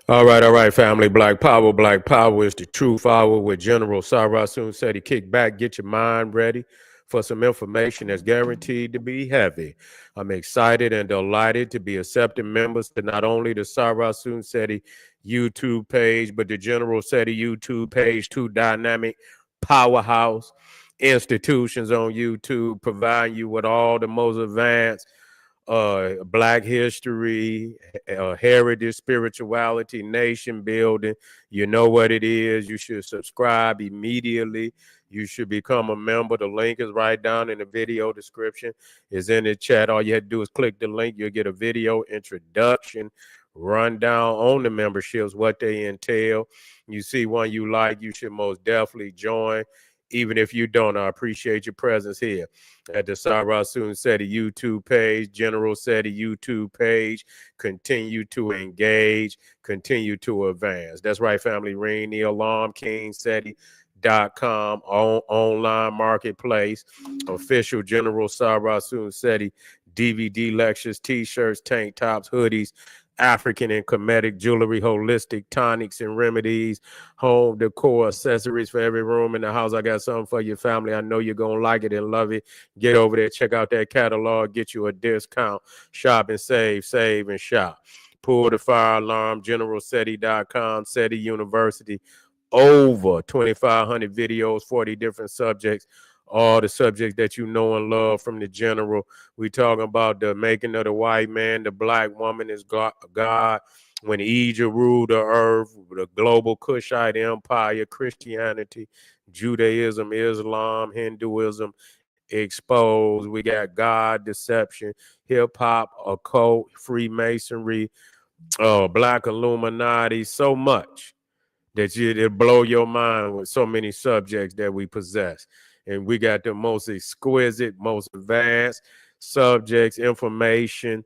All right, family. Black Power is the truth hour with General Sarah soon said he kick back, get your mind ready for some information that's guaranteed to be heavy. I'm excited and delighted to be accepting members to not only the Sarah Soon Seti YouTube page, but the General Seti YouTube page, two dynamic powerhouse institutions on YouTube, providing you with all the most advanced Black history, heritage, spirituality, nation building. You know what it is. You should subscribe immediately. You should become a member. The link is right down in the video description. It's in the chat. All you have to do is click the link. You'll get a video introduction, rundown on the memberships, what they entail. You see one you like, you should most definitely join. Even if you don't, I appreciate your presence here at the Sarah Soon Seti YouTube page, General Seti YouTube page. Continue to engage, continue to advance. That's right, family. Ring the alarm, KingSeti.com, online marketplace, official General Sarah Soon Seti DVD lectures, t-shirts, tank tops, hoodies, African and Kemetic jewelry, holistic tonics and remedies, home decor, accessories for every room in the house. I got something for your family. I know you're going to like it and love it. Get over there, check out that catalog, get you a discount. Shop and save and shop. Pull the fire alarm, generalseti.com, SETI University. Over 2,500 videos, 40 different subjects. All the subjects that you know and love from the general. We talking about the making of the white man, the black woman is God. When Egypt ruled the earth, the global Kushite empire, Christianity, Judaism, Islam, Hinduism exposed. We got God, deception, hip hop, occult, Freemasonry, Black Illuminati, so much that it'll blow your mind with so many subjects that we possess. And we got the most exquisite, most advanced subjects, information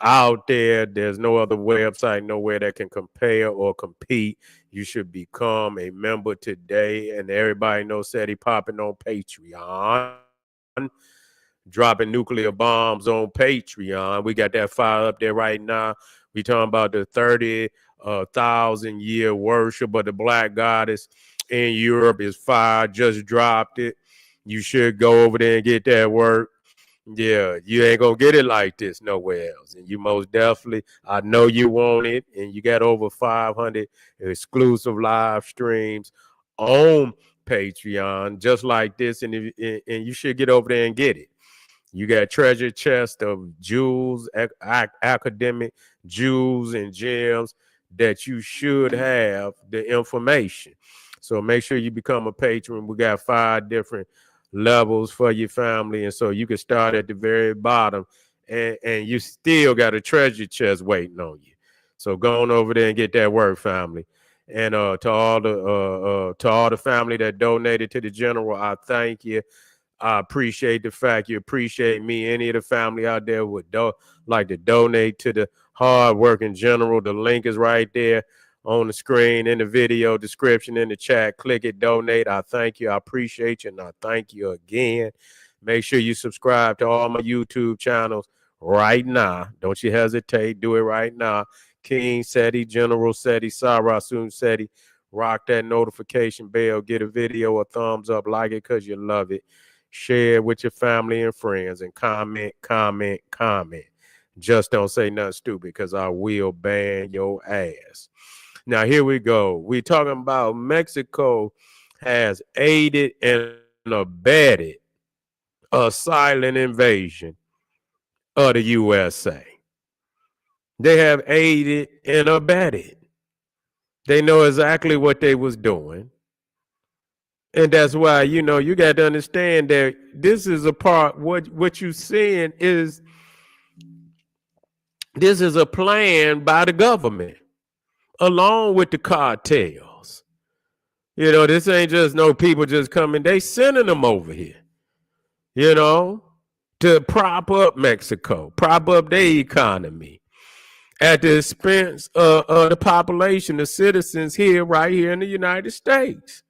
out there. There's no other website, nowhere that can compare or compete. You should become a member today. And everybody knows SETI popping on Patreon, dropping nuclear bombs on Patreon. We got that file up there right now. We talking about the 30,000-year worship of the Black Goddess in Europe is fire. Just dropped it. You should go over there and get that work. Yeah, you ain't gonna get it like this nowhere else. And you most definitely, I know you want it. And you got over 500 exclusive live streams on Patreon, just like this. And you should get over there and get it. You got treasure chest of jewels, academic jewels and gems that you should have the information. So make sure you become a patron. We got 5 different levels for your family. And so you can start at the very bottom and you still got a treasure chest waiting on you. So go on over there and get that work, family. And to all the family that donated to the general, I thank you. I appreciate the fact you appreciate me. Any of the family out there would like to donate to the hard working general. The link is right there on the screen, in the video description, in the chat. Click it, donate. I thank you. I appreciate you, and I thank you again. Make sure you subscribe to all my YouTube channels right now. Don't you hesitate. Do it right now. King Seti, General Seti, Sarah Soon Seti. Rock that notification bell. Get a video a thumbs up. Like it because you love it. Share it with your family and friends. And comment. Just don't say nothing stupid because I will ban your ass. Now, here we go. We're talking about Mexico has aided and abetted a silent invasion of the USA. They have aided and abetted. They know exactly what they was doing. And that's why, you got to understand that this is a part, what you're seeing is, this is a plan by the government, along with the cartels. This ain't just no people just coming. They sending them over here, to prop up Mexico, prop up their economy at the expense of the population, the citizens here, right here in the United States.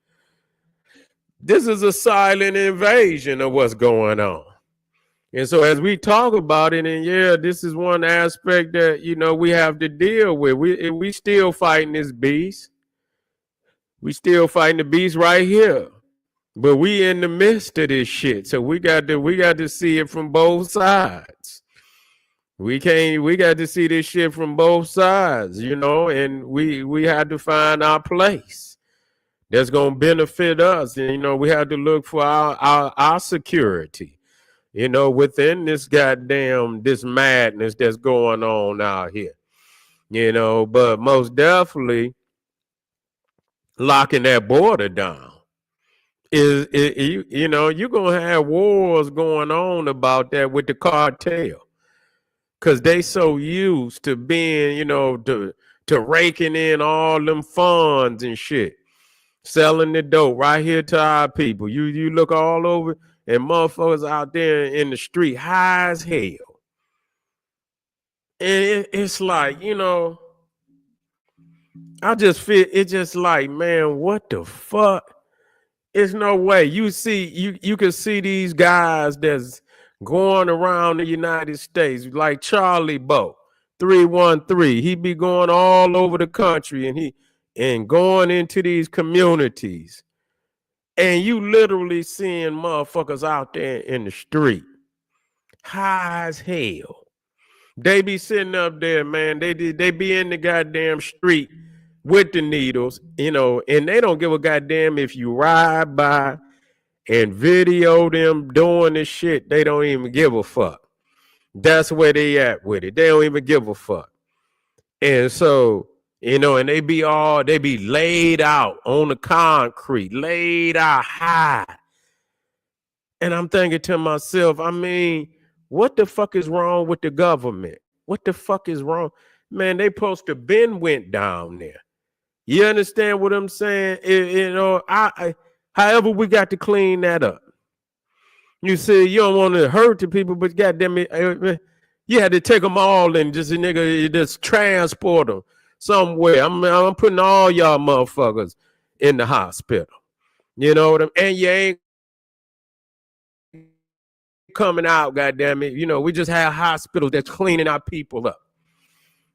This is a silent invasion of what's going on. And so as we talk about it, and yeah, this is one aspect that, you know, we have to deal with. We still fighting this beast. We still fighting the beast right here. But we in the midst of this shit. So we got to see it from both sides. We got to see this shit from both sides, you know, and we had to find our place that's gonna benefit us. And you know, we had to look for our security, you know, within this this madness that's going on out here. You know, but most definitely locking that border down you know, you're gonna have wars going on about that with the cartel, because they so used to being, you know, to raking in all them funds and shit, selling the dope right here to our people. You look all over and motherfuckers out there in the street high as hell. And it's like, you know, I just feel it's just like, man, what the fuck? It's no way. You can see these guys that's going around the United States, like Charlie Bo, 313. He be going all over the country and going into these communities. And you literally seeing motherfuckers out there in the street, high as hell. They be sitting up there, man. They be in the goddamn street with the needles, you know, and they don't give a goddamn if you ride by and video them doing this shit. They don't even give a fuck. That's where they at with it. They don't even give a fuck. And so, you know, and they be laid out on the concrete, laid out high. And I'm thinking to myself, I mean, what the fuck is wrong with the government? What the fuck is wrong? Man, they supposed to been went down there. You understand what I'm saying? You know, however, we got to clean that up. You see, you don't want to hurt the people, but goddamn it, you had to take them all and just transport them somewhere. I'm putting all y'all motherfuckers in the hospital. You know what I mean? And you ain't coming out, goddamn it. You know, we just have hospitals that's cleaning our people up.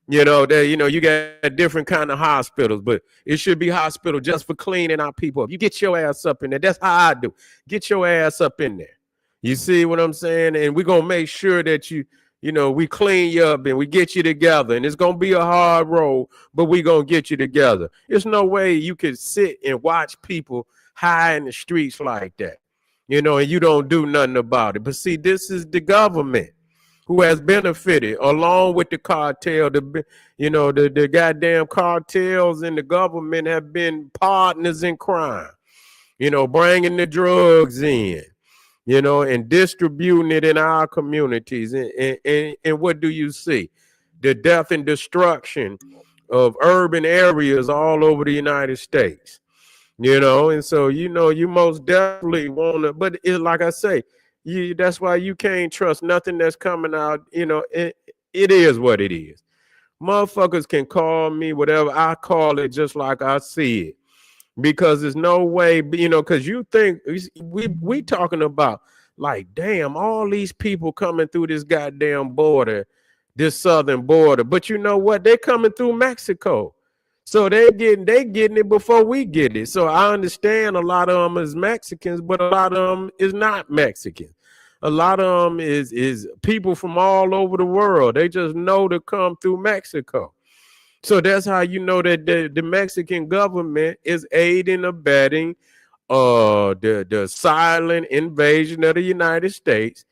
You know, you got different kind of hospitals, but it should be hospital just for cleaning our people up. You get your ass up in there. That's how I do. Get your ass up in there. You see what I'm saying? And we're going to make sure that you know, we clean you up and we get you together. And it's going to be a hard road, but we're going to get you together. There's no way you could sit and watch people high in the streets like that, you know, and you don't do nothing about it. But see, this is the government who has benefited along with the cartel. The goddamn cartels and the government have been partners in crime, you know, bringing the drugs in, you know, and distributing it in our communities. And what do you see? The death and destruction of urban areas all over the United States, you know. And so, you know, you most definitely want to, but it's like I say, that's why you can't trust nothing that's coming out. You know, it is what it is. Motherfuckers can call me whatever. I call it just like I see it, because there's no way, you know, because you think we talking about like, damn, all these people coming through this goddamn border, this southern border. But you know what? They're coming through Mexico. So they getting it before we get it. So I understand a lot of them is Mexicans, but a lot of them is not Mexicans. A lot of them is people from all over the world. They just know to come through Mexico. So that's how you know that the Mexican government is aiding and abetting the silent invasion of the United States.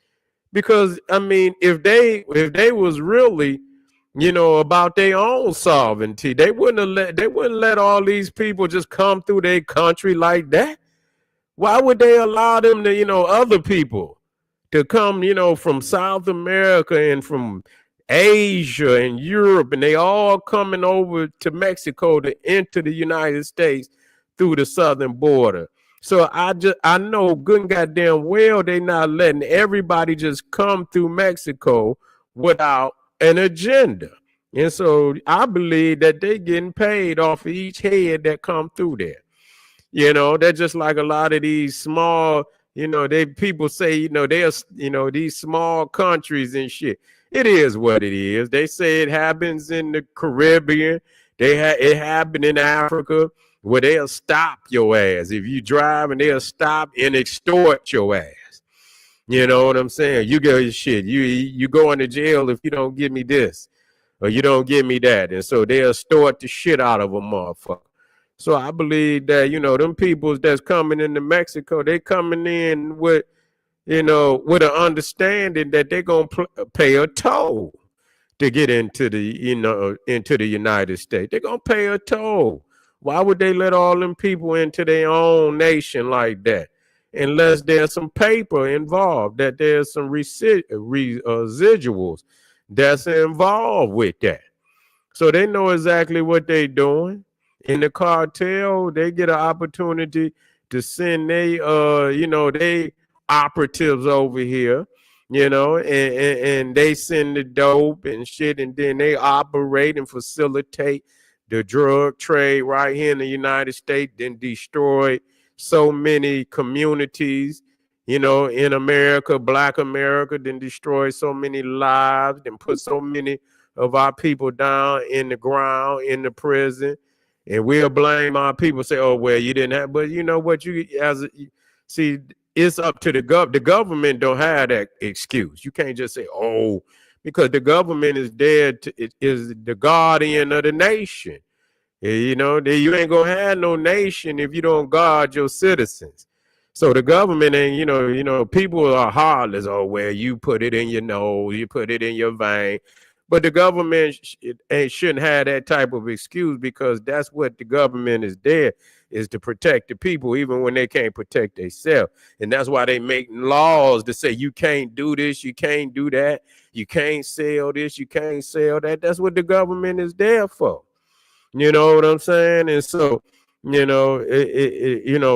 Because I mean, if they was really, you know, about their own sovereignty, they wouldn't let all these people just come through their country like that. Why would they allow them to, you know, other people to come, you know, from South America and from Asia and Europe, and they all coming over to Mexico to enter the United States through the southern border? So I know good and goddamn well they not letting everybody just come through Mexico without an agenda. And so I believe that they getting paid off of each head that come through there. You know, they're just like a lot of these small, people say, they're, these small countries and shit. It is what it is. They say it happens in the Caribbean. It happened in Africa, where they'll stop your ass. If you drive, and they'll stop and extort your ass. You know what I'm saying? You go shit. You go into jail if you don't give me this, or you don't give me that. And so they'll extort the shit out of a motherfucker. So I believe that, them peoples that's coming into Mexico, they coming in with, with an understanding that they're going to pay a toll to get into the United States. They're going to pay a toll. Why would they let all them people into their own nation like that? Unless there's some paper involved, that there's some residuals that's involved with that. So they know exactly what they're doing. In the cartel, they get an opportunity to send they operatives over here, and they send the dope and shit, and then they operate and facilitate the drug trade right here in the United States, then destroy so many communities, in America, Black America, then destroy so many lives, then put so many of our people down in the ground, in the prison. And we'll blame our people, say, oh, well, you didn't have, but you know what, see, it's up to the government. The government don't have that excuse. You can't just say, oh, because the government is there, is the guardian of the nation. You ain't gonna have no nation if you don't guard your citizens. So the government ain't, people are heartless. Oh, well, you put it in your nose, you put it in your vein. But the government shouldn't have that type of excuse, because that's what the government is there, is to protect the people, even when they can't protect themselves. And that's why they make laws to say you can't do this, you can't do that, you can't sell this, you can't sell that. That's what the government is there for. You know what I'm saying? And so,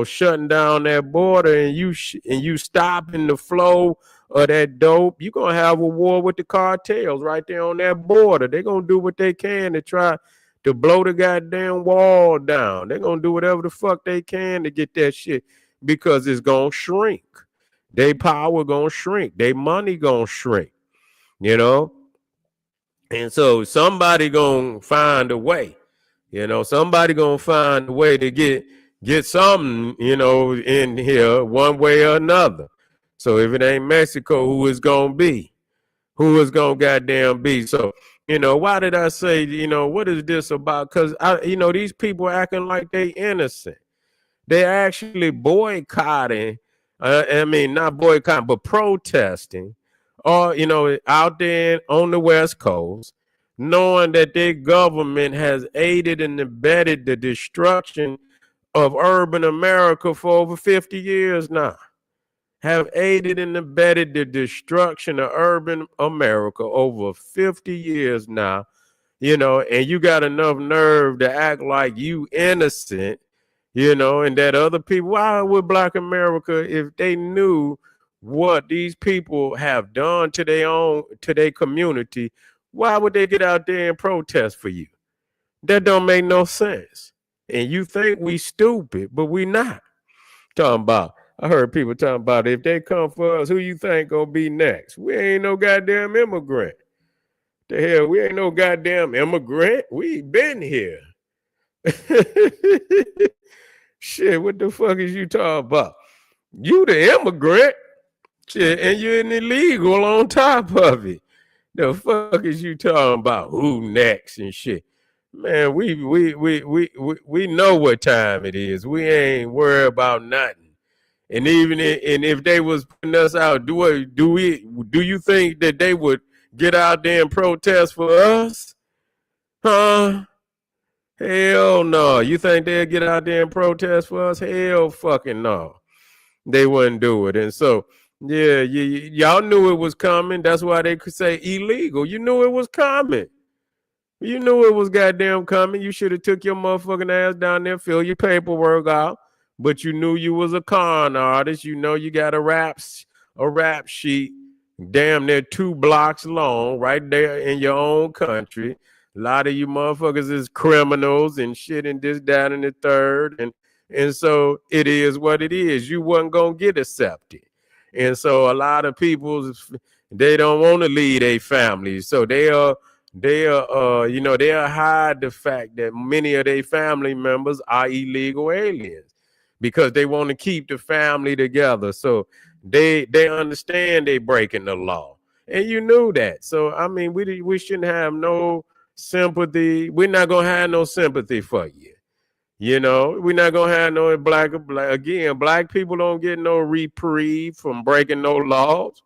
shutting down that border and you stopping the flow of that dope, you're going to have a war with the cartels right there on that border. They're going to do what they can to try to blow the goddamn wall down. They're going to do whatever the fuck they can to get that shit, because it's going to shrink. Their power going to shrink. Their money going to shrink, And so somebody going to find a way. Somebody going to find a way to get something, in here one way or another. So if it ain't Mexico, who is going to be? Who is going to goddamn be? So, why did I say, what is this about? Because, these people acting like they innocent. They're actually boycotting, not boycotting, but protesting, or, out there on the West Coast, knowing that their government has aided and abetted the destruction of urban America for over 50 years now. Have aided and abetted the destruction of urban America over 50 years now, and you got enough nerve to act like you innocent, and that other people, why would Black America, if they knew what these people have done to their community, why would they get out there and protest for you? That don't make no sense. And you think we stupid, but we not. Talking about, I heard people talking about, if they come for us, who you think gonna be next? We ain't no goddamn immigrant. The hell, we ain't no goddamn immigrant. We been here. Shit, what the fuck is you talking about? You the immigrant, shit, and you're an illegal on top of it. The fuck is you talking about? Who next and shit? Man, we know what time it is. We ain't worried about nothing. And even if they was putting us out, do you think that they would get out there and protest for us? Huh? Hell no. You think they'll get out there and protest for us? Hell fucking no. They wouldn't do it. And so, yeah, y'all knew it was coming. That's why they could say illegal. You knew it was coming. You knew it was goddamn coming. You should have took your motherfucking ass down there, fill your paperwork out. But you knew you was a con artist. You got a rap sheet, damn near 2 blocks long, right there in your own country. A lot of you motherfuckers is criminals and shit and this, that, and the third. And And so it is what it is. You wasn't going to get accepted. And so a lot of people, they don't want to leave their families. So they'll hide the fact that many of their family members are illegal aliens because they want to keep the family together. So they understand they breaking the law. And you knew that. So, I mean, we shouldn't have no sympathy. We're not going to have no sympathy for you. You know, we're not going to have no black. Again, black people don't get no reprieve from breaking no laws.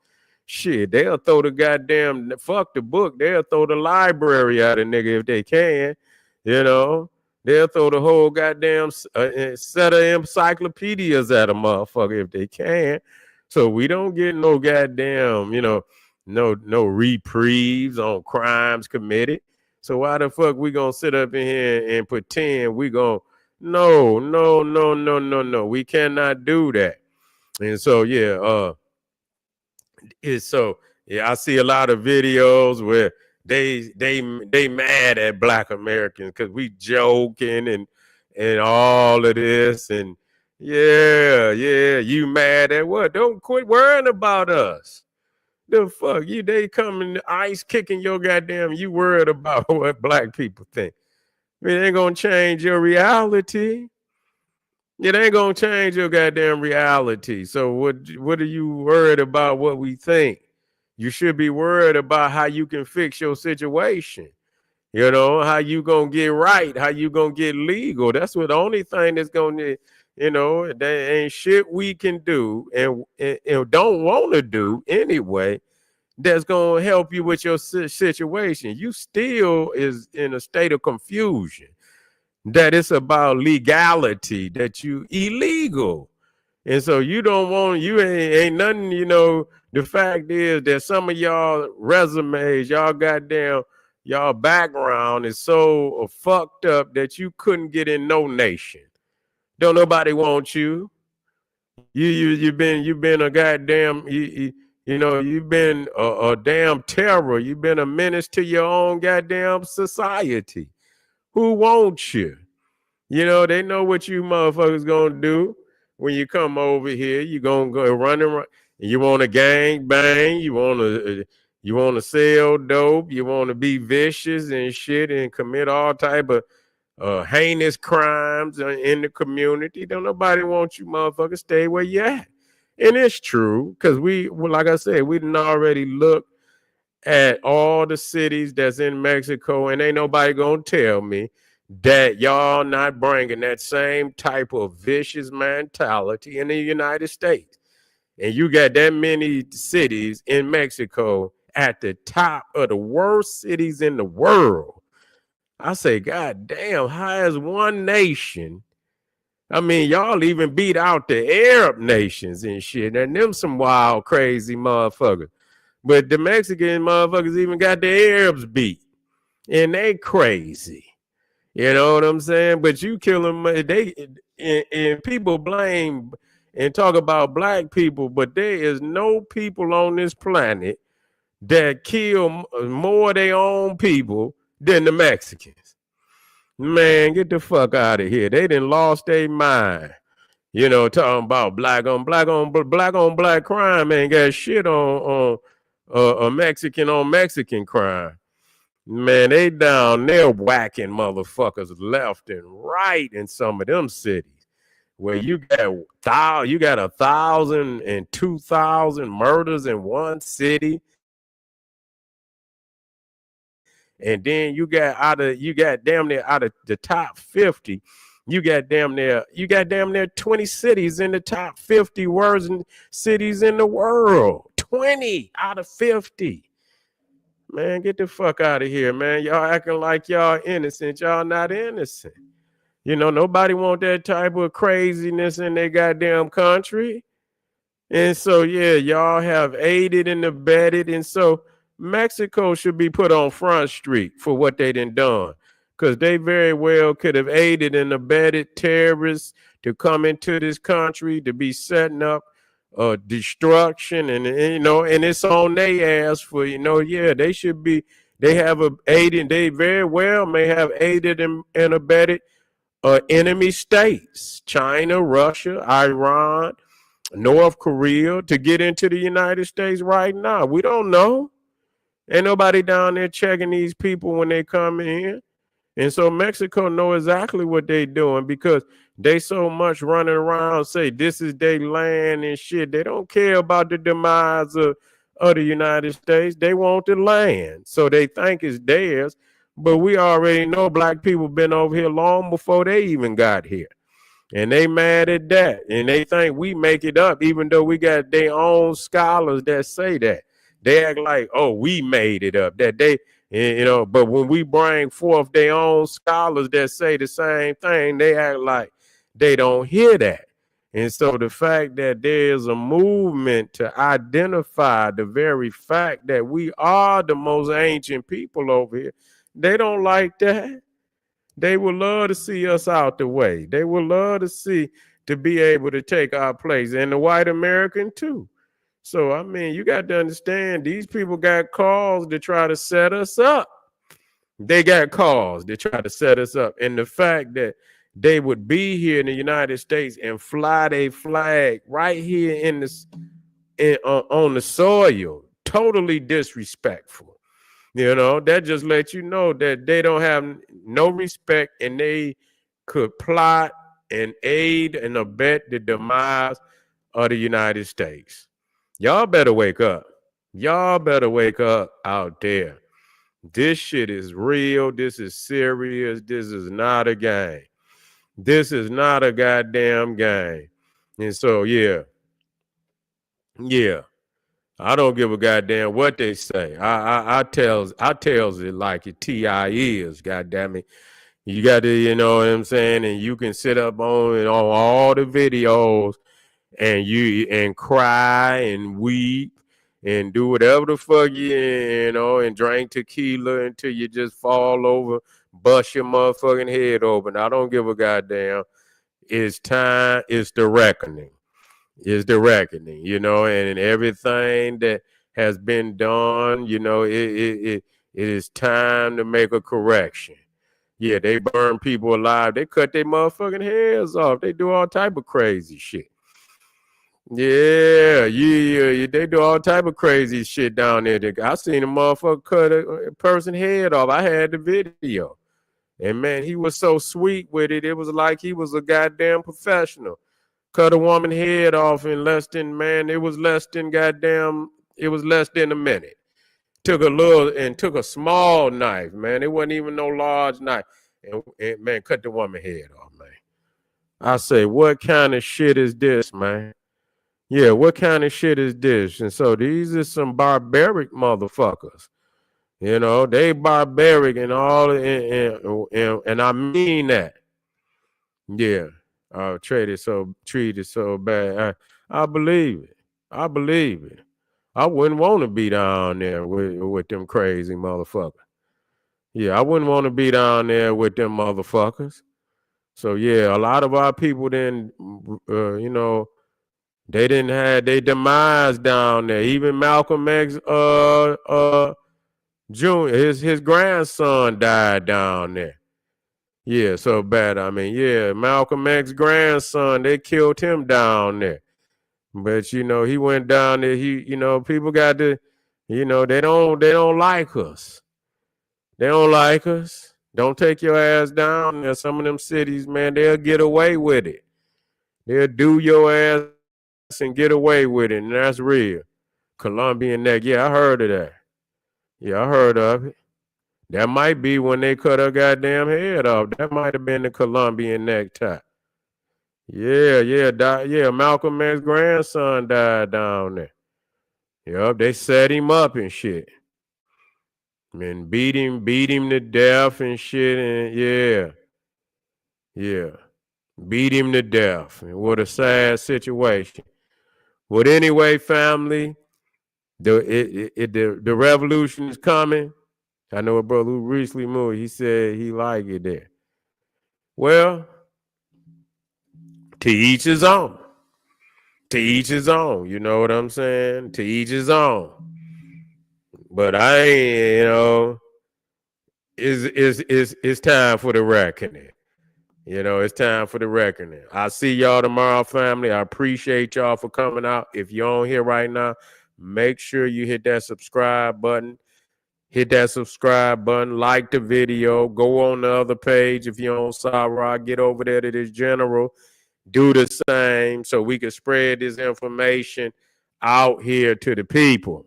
Shit, they'll throw the goddamn, fuck the book. They'll throw the library at a nigga if they can. You know, they'll throw the whole goddamn set of encyclopedias at a motherfucker if they can. So we don't get no goddamn, no reprieves on crimes committed. So why the fuck we gonna sit up in here and pretend we gonna, no. We cannot do that. And so, I see a lot of videos where they mad at black Americans because we joking and all of this. And you mad at what? Don't quit worrying about us. The fuck you? They coming ice kicking your goddamn. You worried about what black people think? It ain't gonna change your reality. It ain't gonna change your goddamn reality. So what are you worried about? What we think? You should be worried about how you can fix your situation. You know, how you gonna get right? How you gonna get legal? That's what the only thing that's gonna. There ain't shit we can do and don't want to do anyway that's going to help you with your situation. You still is in a state of confusion that it's about legality, that you illegal. And so you don't want, you ain't nothing, the fact is that some of y'all resumes, y'all background is so fucked up that you couldn't get in no nation. Don't nobody want you. You've been a goddamn you've been a damn terror. You've been a menace to your own goddamn society. Who wants you? They know what you motherfuckers gonna do when you come over here. You gonna go running. You want to gang bang. You want to sell dope. You want to be vicious and shit and commit all type of heinous crimes in the community. Don't nobody want you motherfuckers. Stay where you at. And it's true, because like I said, we didn't already look at all the cities that's in Mexico, and ain't nobody gonna tell me that y'all not bringing that same type of vicious mentality in the United States. And you got that many cities in Mexico at the top of the worst cities in the world. I say, God damn, how is one nation? I mean, y'all even beat out the Arab nations and shit. And them some wild, crazy motherfuckers. But the Mexican motherfuckers even got the Arabs beat. And they crazy. You know what I'm saying? But you kill them. And people blame and talk about black people, but there is no people on this planet that kill more of their own people than the Mexicans. Man, get the fuck out of here. They done lost their mind. Talking about black on black crime ain't got shit on a Mexican on Mexican crime. Man, they down there whacking motherfuckers left and right in some of them cities where you got 1,000 and 2,000 murders in one city. And then you got damn near out of the top 50, you got damn near 20 cities in the top 50 worst cities in the world. 20 out of 50. Man, get the fuck out of here, man. Y'all acting like y'all innocent. Y'all not innocent. Nobody want that type of craziness in their goddamn country. And so, y'all have aided and abetted. And so Mexico should be put on Front Street for what they done. Because they very well could have aided and abetted terrorists to come into this country, to be setting up destruction, and it's on their ass for, they should be, they have aided, they very well may have aided and abetted enemy states, China, Russia, Iran, North Korea, to get into the United States right now. We don't know. Ain't nobody down there checking these people when they come in. And so Mexico know exactly what they doing because they so much running around say this is their land and shit. They don't care about the demise of the United States. They want the land. So they think it's theirs. But we already know black people been over here long before they even got here. And they mad at that. And they think we make it up, even though we got their own scholars that say that. They act like, oh, we made it up. That they, but when we bring forth their own scholars that say the same thing, they act like they don't hear that. And so the fact that there's a movement to identify the very fact that we are the most ancient people over here, they don't like that. They would love to see us out the way. They would love to be able to take our place, and the white American too. So, I mean, you got to understand, these people got calls to try to set us up. They got calls to try to set us up. And the fact that they would be here in the United States and fly their flag right here on the soil, totally disrespectful. That just lets you know that they don't have no respect, and they could plot and aid and abet the demise of the United States. Y'all better wake up. Y'all better wake up out there. This shit is real. This is serious. This is not a game. This is not a goddamn game. And so, yeah. I don't give a goddamn what they say. I tells it like it TI is, goddamn it. You got to, you know what I'm saying? And you can sit up on all the videos and cry and weep and do whatever the fuck and drink tequila until you just fall over, bust your motherfucking head open. I don't give a goddamn. It's time. It's the reckoning. It's the reckoning, and everything that has been done, it is time to make a correction. Yeah, they burn people alive. They cut their motherfucking heads off. They do all type of crazy shit. Yeah, they do all type of crazy shit down there. I seen a motherfucker cut a person's head off. I had the video. And man, he was so sweet with it. It was like he was a goddamn professional. Cut a woman head off in less than a minute. Took a small knife, man. It wasn't even no large knife. And man, cut the woman head off, man. I say, what kind of shit is this, man? Yeah, what kind of shit is this? And so these are some barbaric motherfuckers. They barbaric and all, and I mean that. Yeah. Treated so bad. I believe it. I believe it. I wouldn't want to be down there with them crazy motherfuckers. Yeah, I wouldn't want to be down there with them motherfuckers. So yeah, a lot of our people didn't, they didn't have their demise down there. Even Malcolm X, Jr., his grandson died down there. Yeah, so bad. I mean, yeah, Malcolm X grandson, they killed him down there. But he went down there. People got to, they don't like us. They don't like us. Don't take your ass down there. Some of them cities, man, they'll get away with it. They'll do your ass and get away with it, and that's real. Colombian neck, yeah, I heard of that. Yeah, I heard of it. That might be when they cut her goddamn head off. That might have been the Colombian necktie. Yeah, Malcolm X's grandson died down there. Yup, they set him up and shit. And beat him to death and shit. And yeah. Beat him to death. And what a sad situation. But anyway, family, the revolution is coming. I know a brother who recently moved. He said he liked it there. Well, to each his own. To each his own. You know what I'm saying? To each his own. But I ain't, it's time for the reckoning. You know, it's time for the reckoning. I'll see y'all tomorrow, family. I appreciate y'all for coming out. If you're on here right now, make sure you hit that subscribe button. Hit that subscribe button, like the video, go on the other page. If you're on Sarah, get over there to this general. Do the same so we can spread this information out here to the people.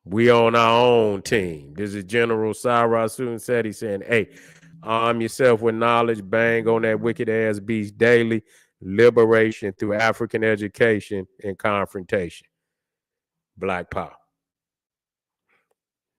We on our own team. This is General Sarah Seti saying, hey, arm yourself with knowledge, bang on that wicked ass beast daily, liberation through African education and confrontation. Black power.